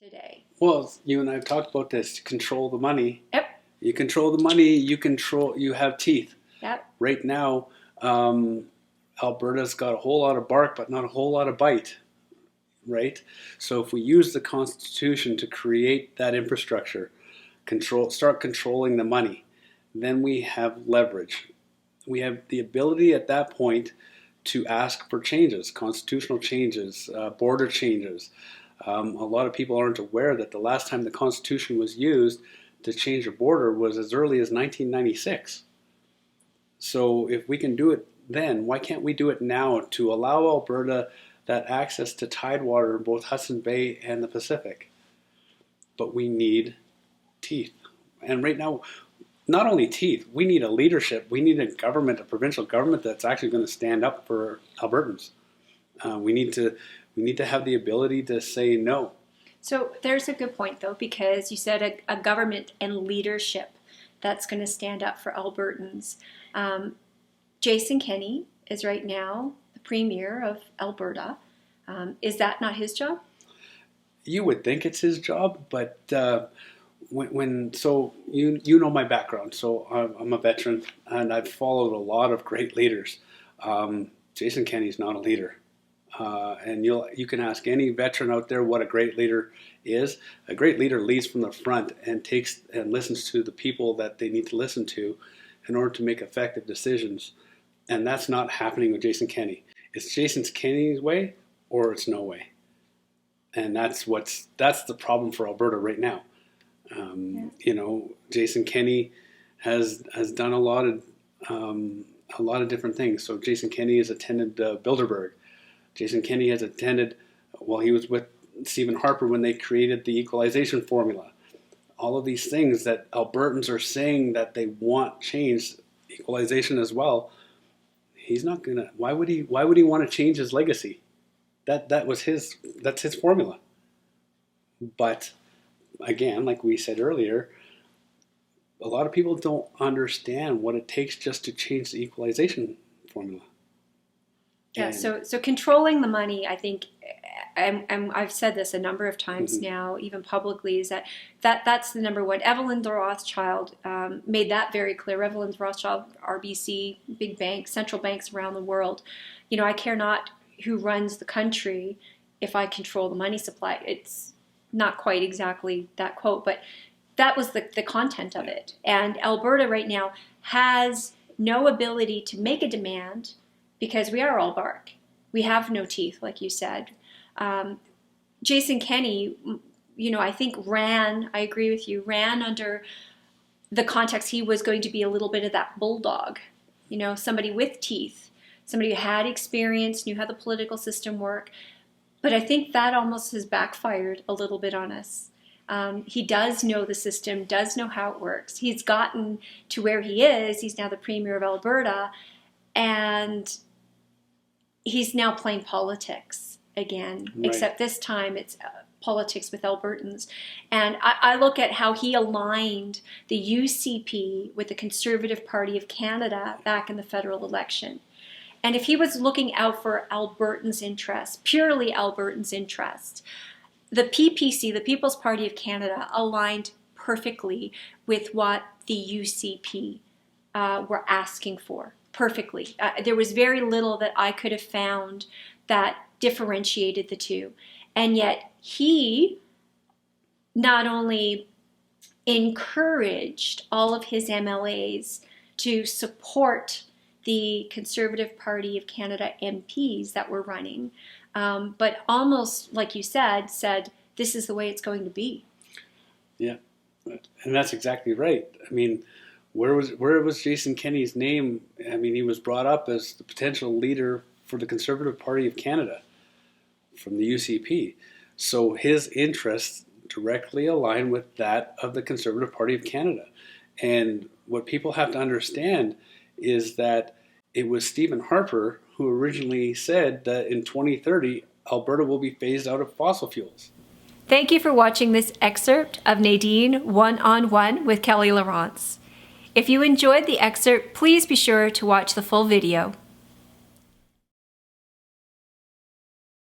today? Well, you and I have talked about this. Control the money. Yep. You control the money. You have teeth. Yep. Right now, Alberta's got a whole lot of bark, but not a whole lot of bite. Right? So if we use the Constitution to create that infrastructure, start controlling the money, then we have leverage. We have the ability at that point to ask for changes, constitutional changes, border changes. A lot of people aren't aware that the last time the Constitution was used to change a border was as early as 1996. So if we can do it then, why can't we do it now to allow Alberta that access to tidewater in both Hudson Bay and the Pacific? But we need teeth. And right now, not only teeth, we need a leadership. We need a government, a provincial government that's actually going to stand up for Albertans. We need to have the ability to say no. So there's a good point, though, because you said a government and leadership that's going to stand up for Albertans. Jason Kenney is right now the Premier of Alberta. Is that not his job? You would think it's his job, but so you know my background. So I'm a veteran, and I've followed a lot of great leaders. Jason Kenney's not a leader. And you can ask any veteran out there what a great leader is. A great leader leads from the front and takes and listens to the people that they need to listen to in order to make effective decisions. And that's not happening with Jason Kenney. It's Jason Kenney's way or it's no way. And that's the problem for Alberta right now. Jason Kenney has done a lot of different things. So Jason Kenney has attended Bilderberg. Jason Kenney has attended, he was with Stephen Harper when they created the equalization formula. All of these things that Albertans are saying that they want change, equalization as well. He's not gonna. Why would he want to change his legacy? That's his formula. But again, like we said earlier, a lot of people don't understand what it takes just to change the equalization formula. Yeah, so controlling the money, I think, and I've said this a number of times now, even publicly, is that's the number one. Evelyn Rothschild made that very clear. Evelyn Rothschild, RBC, big banks, central banks around the world. I care not who runs the country if I control the money supply. It's not quite exactly that quote, but that was the content of it. And Alberta right now has no ability to make a demand because we are all bark. We have no teeth, like you said. Jason Kenney, I think I agree with you, ran under the context he was going to be a little bit of that bulldog, somebody with teeth, somebody who had experience, knew how the political system worked. But I think that almost has backfired a little bit on us. He does know the system, does know how it works. He's gotten to where he is. He's now the Premier of Alberta, and he's now playing politics again, right. Except this time it's politics with Albertans. And I look at how he aligned the UCP with the Conservative Party of Canada back in the federal election. And if he was looking out for Albertans' interests, purely Albertans' interests, the PPC, the People's Party of Canada, aligned perfectly with what the UCP were asking for. Perfectly. There was very little that I could have found that differentiated the two. And yet he not only encouraged all of his MLAs to support the Conservative Party of Canada MPs that were running, but almost, like you said, this is the way it's going to be. Yeah, and that's exactly right. I mean, where was Jason Kenney's name? I mean, he was brought up as the potential leader for the Conservative Party of Canada from the UCP. So his interests directly align with that of the Conservative Party of Canada. And what people have to understand is that it was Stephen Harper who originally said that in 2030, Alberta will be phased out of fossil fuels. Thank you for watching this excerpt of Nadine 1on1 with Kelly Laurence. If you enjoyed the excerpt, please be sure to watch the full video.